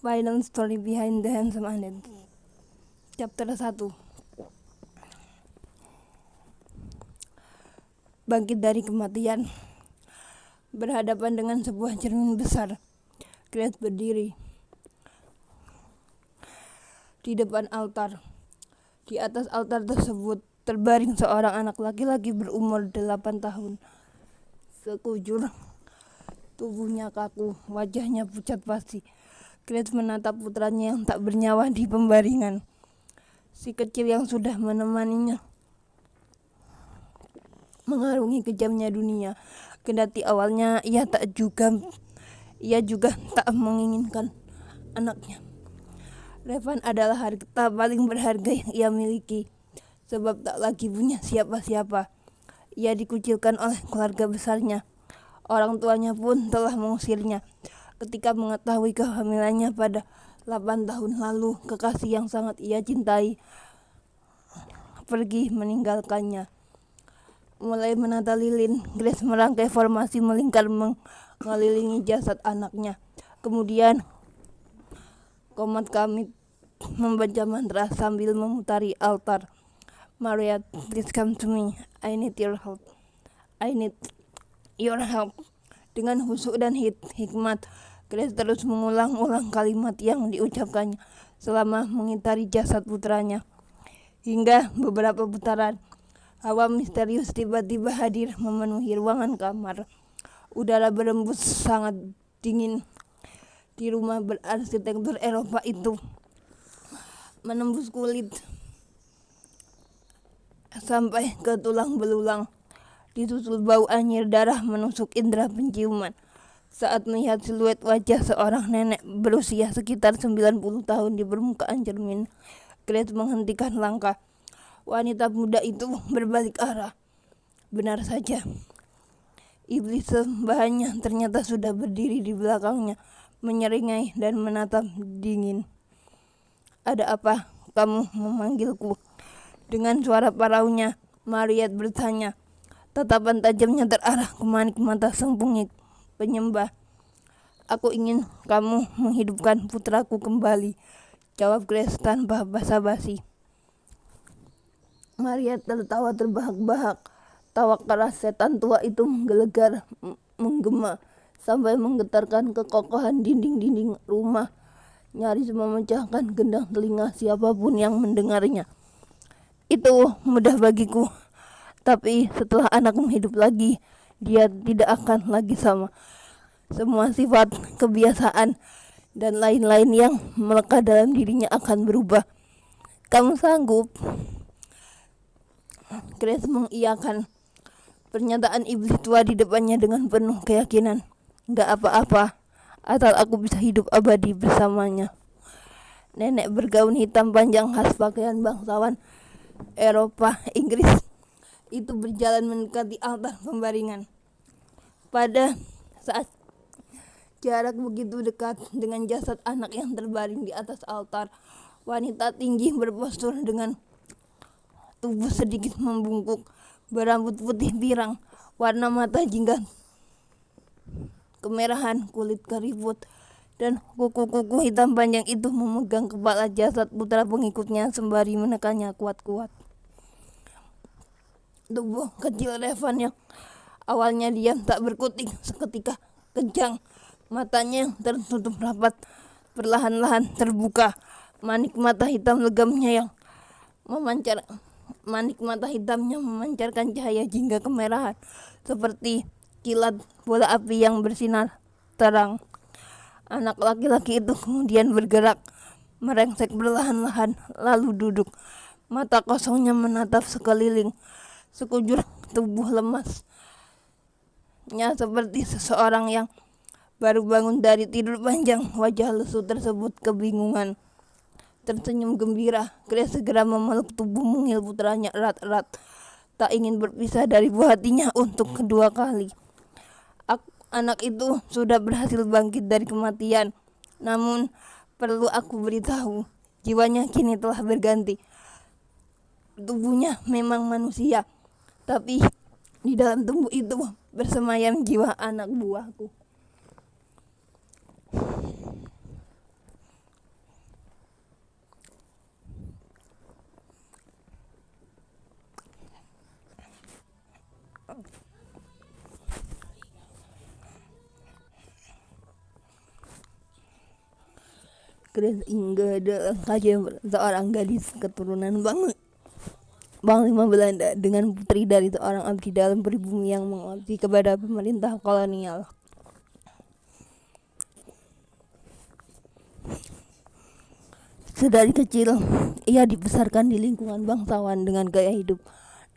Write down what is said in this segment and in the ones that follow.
Final Story Behind the Handsome Anet. Chapter 1. Bangkit dari kematian. Berhadapan dengan sebuah cermin besar, Grace berdiri di depan altar. Di atas altar tersebut terbaring seorang anak laki-laki berumur 8 tahun. Sekujur tubuhnya kaku, wajahnya pucat pasi. Grace menatap putranya yang tak bernyawa di pembaringan. Si kecil yang sudah menemaninya mengarungi kejamnya dunia. Kendati awalnya ia juga tak menginginkan anaknya. Revan adalah harta paling berharga yang ia miliki, sebab tak lagi punya siapa-siapa. Ia dikucilkan oleh keluarga besarnya. Orang tuanya pun telah mengusirnya. Ketika mengetahui kehamilannya pada 8 tahun lalu, kekasih yang sangat ia cintai pergi meninggalkannya. Mulai menata lilin, Grace merangkai formasi melingkar mengelilingi jasad anaknya. Kemudian komat kami membaca mantra sambil memutari altar. Maria, please come to me. I need your help. I need your help. Dengan khusyuk dan hikmat, Grace terus mengulang-ulang kalimat yang diucapkannya selama mengitari jasad putranya. Hingga beberapa putaran, hawa misterius tiba-tiba hadir memenuhi ruangan kamar. Udara berembus sangat dingin di rumah berarsitektur Eropa itu, menembus kulit sampai ke tulang belulang. Disusul bau anyir darah menusuk indera penciuman. Saat melihat siluet wajah seorang nenek berusia sekitar 90 tahun di permukaan cermin, Grace menghentikan langkah. Wanita muda itu berbalik arah. Benar saja, iblis sembahannya ternyata sudah berdiri di belakangnya, menyeringai dan menatap dingin. Ada apa? Kamu memanggilku? Dengan suara paraunya, Mariet bertanya. Tatapan tajamnya terarah ke manik mata sang penyembah. Aku ingin kamu menghidupkan putraku kembali, jawab Grace tanpa basa-basi. Maria tertawa terbahak-bahak. Tawa keras setan tua itu menggelegar, menggema, sampai menggetarkan kekokohan dinding-dinding rumah, nyaris memecahkan gendang telinga siapapun yang mendengarnya. Itu mudah bagiku, tapi setelah anakmu hidup lagi, dia tidak akan lagi sama. Semua sifat, kebiasaan, dan lain-lain yang melekat dalam dirinya akan berubah. Kamu sanggup? Grace mengiyakan pernyataan iblis tua di depannya dengan penuh keyakinan. Gak apa-apa, asal aku bisa hidup abadi bersamanya. Nenek bergaun hitam panjang khas pakaian bangsawan Eropa Inggris itu berjalan mendekati altar pembaringan. Pada saat jarak begitu dekat dengan jasad anak yang terbaring di atas altar, wanita tinggi berpostur dengan tubuh sedikit membungkuk, berambut putih pirang, warna mata jingga kemerahan, kulit keriput, dan kuku-kuku hitam panjang itu memegang kepala jasad putra pengikutnya sembari menekannya kuat-kuat. Tubuh kecil Revan yang awalnya diam tak berkutik seketika kejang. Matanya yang tertutup rapat perlahan-lahan terbuka. Manik mata hitamnya memancarkan cahaya jingga kemerahan seperti kilat bola api yang bersinar terang. Anak laki-laki itu kemudian bergerak, merengsek perlahan-lahan, lalu duduk. Mata kosongnya menatap sekeliling. Sekujur tubuh lemasnya seperti seseorang yang baru bangun dari tidur panjang. Wajah lesu tersebut kebingungan. Tersenyum gembira, Grace segera memeluk tubuh mungil putranya erat-erat. Tak ingin berpisah dari buah hatinya untuk kedua kali. Anak itu sudah berhasil bangkit dari kematian. Namun perlu aku beritahu, jiwanya kini telah berganti. Tubuhnya memang manusia, tapi di dalam tubuh itu bersemayam jiwa anak buahku. Grace Inge adalah seorang gadis keturunan Panglima Belanda dengan putri dari seorang abdi dalam pribumi yang mengabdi kepada pemerintah kolonial. Sedari kecil, ia dibesarkan di lingkungan bangsawan dengan gaya hidup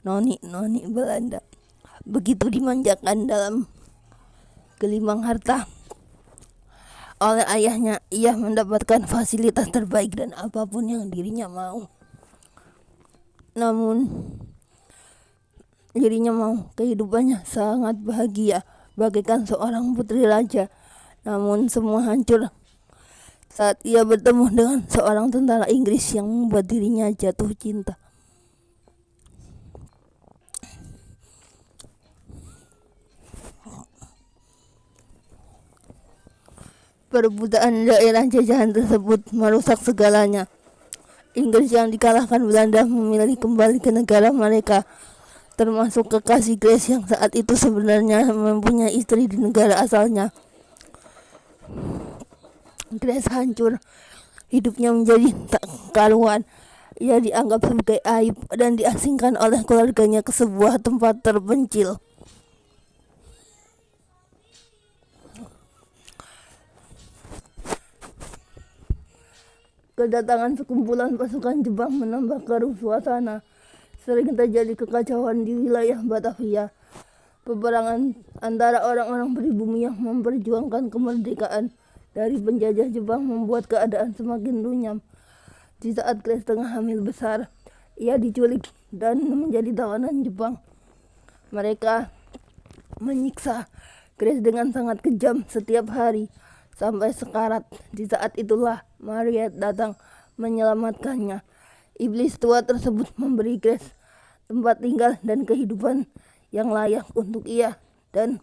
noni-noni Belanda. Begitu dimanjakan dalam gelimbang harta oleh ayahnya, ia mendapatkan fasilitas terbaik dan apapun yang dirinya mau. Namun, dirinya mau kehidupannya sangat bahagia bagaikan seorang putri raja. Namun semua hancur saat ia bertemu dengan seorang tentara Inggris yang membuat dirinya jatuh cinta. Perebutan daerah jajahan tersebut merusak segalanya. Inggris yang dikalahkan Belanda memilih kembali ke negara mereka, termasuk kekasih Grace yang saat itu sebenarnya mempunyai istri di negara asalnya. Grace hancur, hidupnya menjadi tak karuan. Ia dianggap sebagai aib dan diasingkan oleh keluarganya ke sebuah tempat terpencil. Kedatangan sekumpulan pasukan Jepang menambah keruh suasana. Sering terjadi kekacauan di wilayah Batavia. Peperangan antara orang-orang pribumi yang memperjuangkan kemerdekaan dari penjajah Jepang membuat keadaan semakin runyam. Di saat Grace tengah hamil besar, ia diculik dan menjadi tawanan Jepang. Mereka menyiksa Grace dengan sangat kejam setiap hari sampai sekarat. Di saat itulah Maria datang menyelamatkannya. Iblis tua tersebut memberi Grace tempat tinggal dan kehidupan yang layak untuk ia dan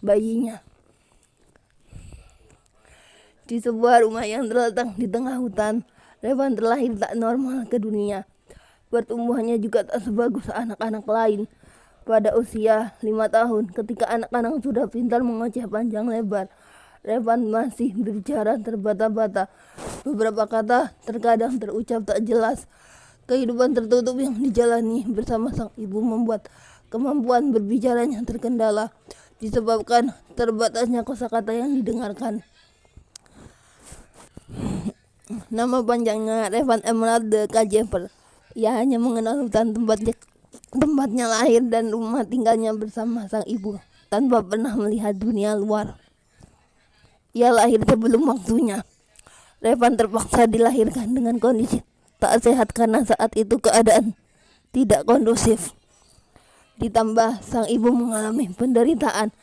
bayinya. Di sebuah rumah yang terletak di tengah hutan, Revan terlahir tak normal ke dunia. Pertumbuhannya juga tak sebagus anak-anak lain. Pada usia 5 tahun, ketika anak-anak sudah pintar mengoceh panjang lebar, Revan masih berbicara terbata-bata. Beberapa kata terkadang terucap tak jelas. Kehidupan tertutup yang dijalani bersama sang ibu membuat kemampuan berbicaranya terkendala, disebabkan terbatasnya kosakata yang didengarkan. Nama panjangnya Revan Emerald de Cajever. Ia hanya mengenal hutan tempatnya lahir dan rumah tinggalnya bersama sang ibu, tanpa pernah melihat dunia luar. Ia lahir sebelum waktunya. Revan terpaksa dilahirkan dengan kondisi tak sehat karena saat itu keadaan tidak kondusif. Ditambah sang ibu mengalami penderitaan.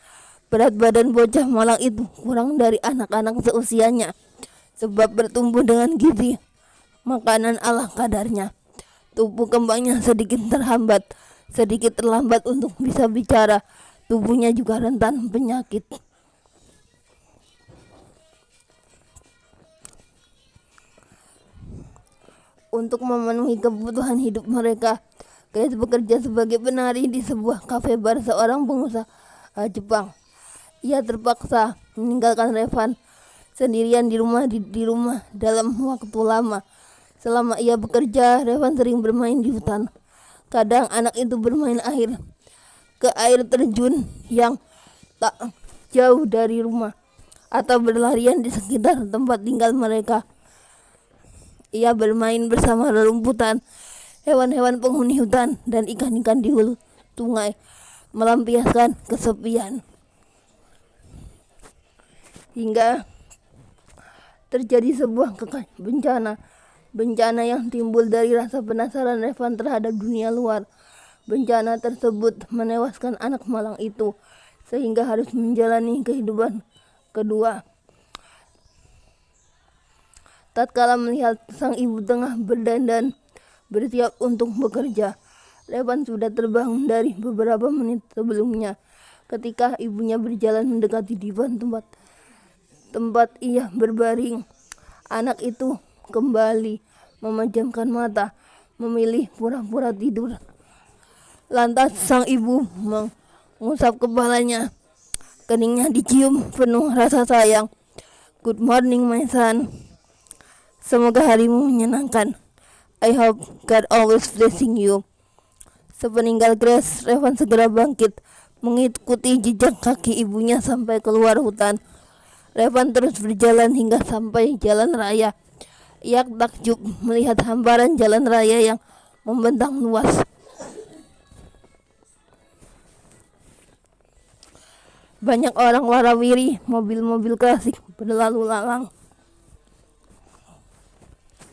Berat badan bocah malang itu kurang dari anak-anak seusianya, sebab bertumbuh dengan gizi makanan ala kadarnya. Tubuh kembangnya sedikit terlambat untuk bisa bicara. Tubuhnya juga rentan penyakit. Untuk memenuhi kebutuhan hidup mereka, Grace bekerja sebagai penari di sebuah kafe bar seorang pengusaha Jepang. Ia terpaksa meninggalkan Revan sendirian di rumah dalam waktu lama. Selama ia bekerja, Revan sering bermain di hutan. Kadang anak itu bermain ke air terjun yang tak jauh dari rumah, atau berlarian di sekitar tempat tinggal mereka. Ia bermain bersama rerumputan, hewan-hewan penghuni hutan, dan ikan-ikan di hulu sungai, melampiaskan kesepian. Hingga terjadi sebuah bencana yang timbul dari rasa penasaran Revan terhadap dunia luar. Bencana tersebut menewaskan anak malang itu, sehingga harus menjalani kehidupan kedua. Tatkala melihat sang ibu tengah berdandan bersiap untuk bekerja, Revan sudah terbangun dari beberapa menit sebelumnya. Ketika ibunya berjalan mendekati divan tempat ia berbaring, anak itu kembali memejamkan mata, memilih pura-pura tidur. Lantas sang ibu mengusap kepalanya. Keningnya dicium penuh rasa sayang. "Good morning, my son," Semoga harimu menyenangkan. I hope God always blessing you. Sepeninggal Grace, Revan segera bangkit, mengikuti jejak kaki ibunya sampai keluar hutan. Revan terus berjalan hingga sampai jalan raya. Ia takjub melihat hamparan jalan raya yang membentang luas. Banyak orang warawiri, mobil-mobil klasik berlalu lalang.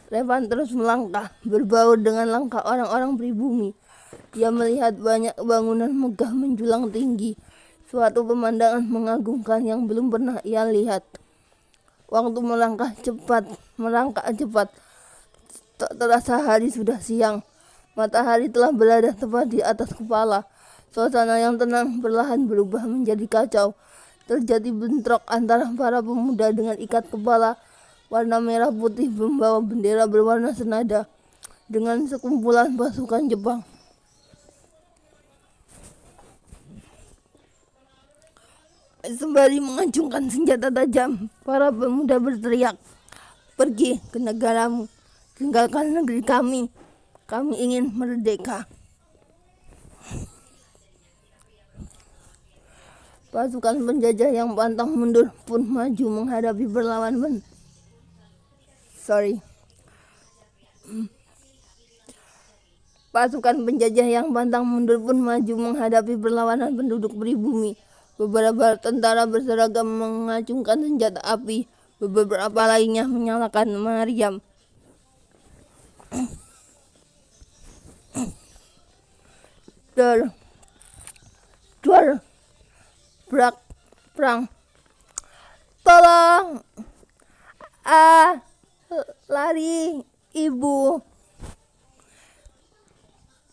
Revan terus melangkah, berbaur dengan langkah orang-orang pribumi. Dia melihat banyak bangunan megah menjulang tinggi, suatu pemandangan mengagumkan yang belum pernah ia lihat. Waktu melangkah cepat, tak terasa hari sudah siang. Matahari telah berada tepat di atas kepala. Suasana yang tenang perlahan berubah menjadi kacau. Terjadi bentrok antara para pemuda dengan ikat kepala warna merah putih membawa bendera berwarna senada dengan sekumpulan pasukan Jepang. Sembari mengacungkan senjata tajam, para pemuda berteriak, "Pergi ke negaramu, tinggalkan negeri kami. Kami ingin merdeka." Pasukan penjajah yang pantang mundur pun maju menghadapi perlawanan penduduk pribumi. Beberapa tentara berseragam mengacungkan senjata api, beberapa lainnya menyalakan meriam. Brak, perang. Tolong! Lari, ibu!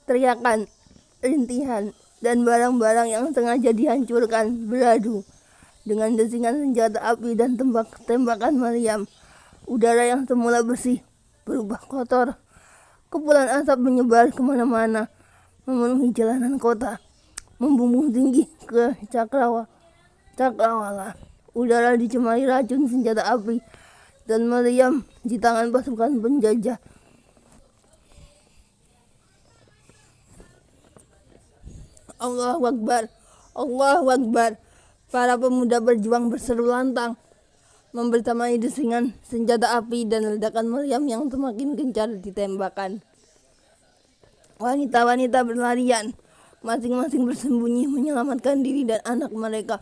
Teriakan, rintihan, dan barang-barang yang sengaja dihancurkan beradu dengan desingan senjata api dan tembakan meriam. Udara yang semula bersih berubah kotor. Kepulan asap menyebar kemana-mana, memenuhi jalanan kota, membumbung tinggi ke cakrawala. Udara dicemari racun senjata api dan meriam di tangan pasukan penjajah. Allahu Akbar, Allahu Akbar. Para pemuda berjuang berseru lantang, membersamai desingan senjata api dan ledakan meriam yang semakin gencar ditembakkan. Wanita-wanita berlarian, masing-masing bersembunyi menyelamatkan diri dan anak mereka.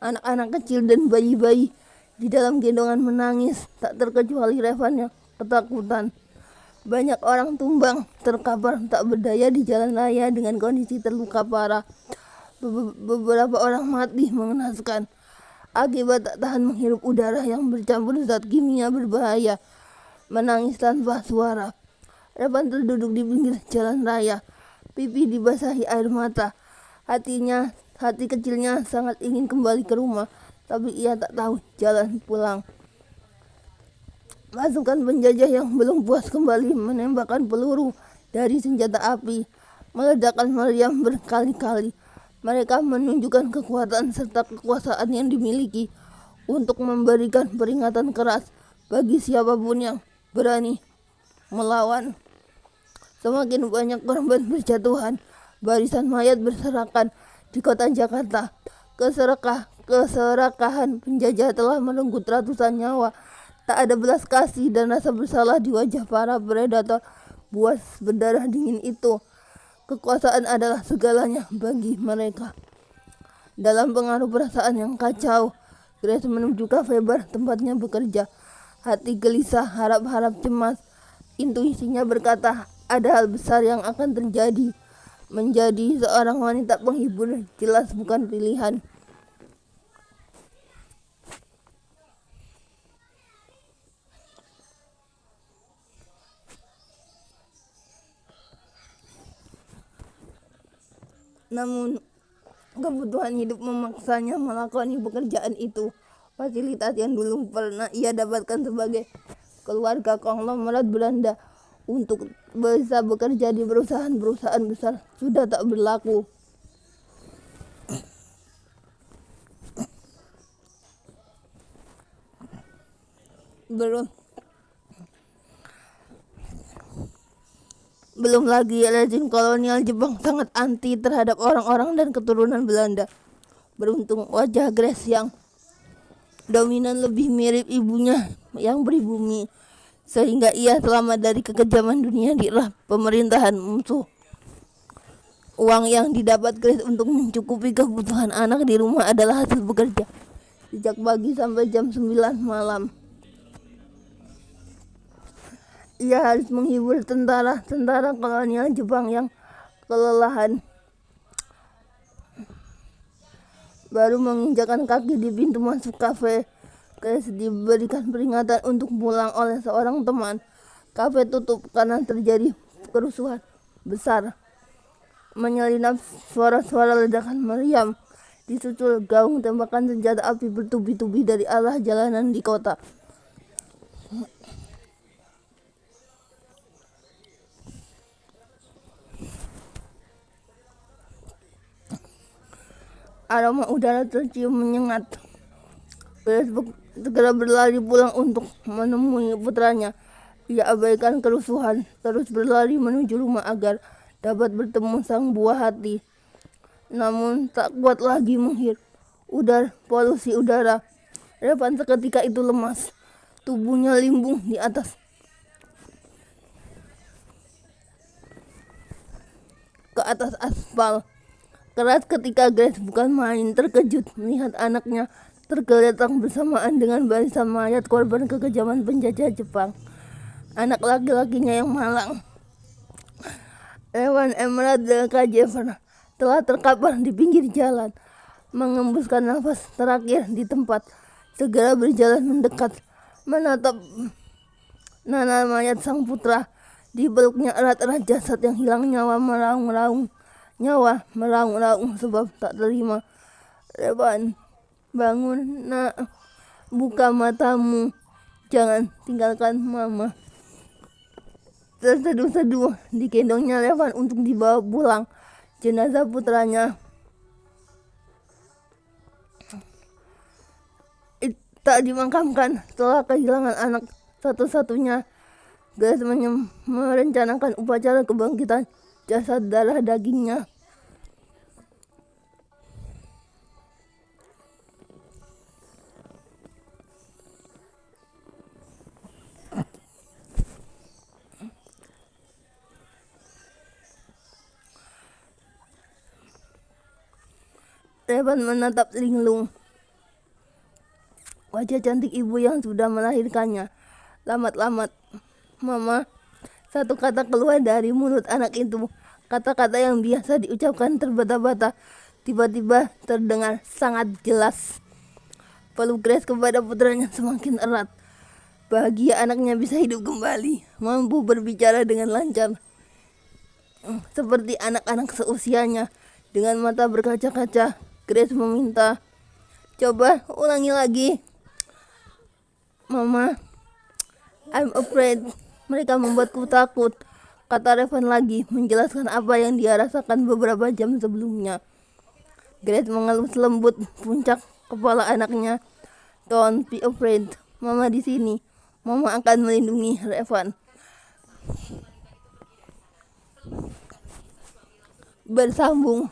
Anak-anak kecil dan bayi-bayi di dalam gendongan menangis, tak terkecuali Revan yang ketakutan. Banyak orang tumbang, terkapar tak berdaya di jalan raya dengan kondisi terluka parah. Beberapa orang mati mengenaskan akibat tak tahan menghirup udara yang bercampur zat kimia berbahaya. Menangis tanpa suara. Revan terduduk di pinggir jalan raya, pipi dibasahi air mata. Hati kecilnya sangat ingin kembali ke rumah, tapi ia tak tahu jalan pulang. Pasukan penjajah yang belum puas kembali menembakkan peluru dari senjata api, meledakkan meriam berkali-kali. Mereka menunjukkan kekuatan serta kekuasaan yang dimiliki untuk memberikan peringatan keras bagi siapapun yang berani melawan. Semakin banyak korban berjatuhan, barisan mayat berserakan di kota Jakarta. Keserakahan penjajah telah merenggut ratusan nyawa. Tak ada belas kasih dan rasa bersalah di wajah para predator buas berdarah dingin itu. Kekuasaan adalah segalanya bagi mereka. Dalam pengaruh perasaan yang kacau, Grace menuju kafe bar tempatnya bekerja. Hati gelisah, harap-harap cemas. Intuisinya berkata, ada hal besar yang akan terjadi. Menjadi seorang wanita penghibur jelas bukan pilihan. Namun kebutuhan hidup memaksanya melakoni pekerjaan itu. Fasilitas yang dulu pernah ia dapatkan sebagai keluarga konglomerat Belanda untuk bisa bekerja di perusahaan-perusahaan besar sudah tak berlaku. Belum lagi rezim kolonial Jepang sangat anti terhadap orang-orang dan keturunan Belanda. Beruntung wajah Grace yang dominan lebih mirip ibunya yang pribumi, sehingga ia selamat dari kekejaman dunia di era pemerintahan musuh. Uang yang didapat Grace untuk mencukupi kebutuhan anak di rumah adalah hasil bekerja sejak pagi sampai jam 9 malam. Ia harus menghibur tentara kolonial Jepang yang kelelahan. Baru menginjakkan kaki di pintu masuk kafe, Grace diberikan peringatan untuk pulang oleh seorang teman. Kafe tutup karena terjadi kerusuhan besar. Menyelinap suara-suara ledakan meriam, disusul gaung tembakan senjata api bertubi-tubi dari arah jalanan di kota. Aroma udara tercium menyengat. Grace segera berlari pulang untuk menemui putranya. Ia abaikan kerusuhan, terus berlari menuju rumah agar dapat bertemu sang buah hati. Namun tak kuat lagi menghirup polusi udara. Revan seketika itu lemas. Tubuhnya limbung di atas aspal keras ketika Grace bukan main terkejut melihat anaknya tergeletak bersamaan dengan barisan mayat korban kekejaman penjajah Jepang. Anak laki-lakinya yang malang, Revan Emerald Kajever, telah terkapar di pinggir jalan. Mengembuskan nafas terakhir di tempat, segera berjalan mendekat, menatap nanar mayat sang putra. Dipeluknya erat-erat jasad yang hilang nyawa meraung-raung sebab tak terima. Revan, bangun nak, buka matamu, jangan tinggalkan mama. Terseduh-seduh digendongnya Revan untuk dibawa pulang. Jenazah putranya tak dimakamkan. Setelah kehilangan anak satu-satunya, Grace merencanakan upacara kebangkitan jasad darah dagingnya. Revan menatap linglung wajah cantik ibu yang sudah melahirkannya. Lamat-lamat, mama. Satu kata keluar dari mulut anak itu. Kata-kata yang biasa diucapkan terbata-bata tiba-tiba terdengar sangat jelas. Peluk Grace kepada putranya semakin erat. Bahagia anaknya bisa hidup kembali, mampu berbicara dengan lancar seperti anak-anak seusianya. Dengan mata berkaca-kaca, Grace meminta, "Coba ulangi lagi." "Mama, I'm afraid. Mereka membuatku takut," kata Revan lagi, menjelaskan apa yang dia rasakan beberapa jam sebelumnya. Grace mengelus lembut puncak kepala anaknya. "Don't be afraid. Mama di sini. Mama akan melindungi Revan." Bersambung.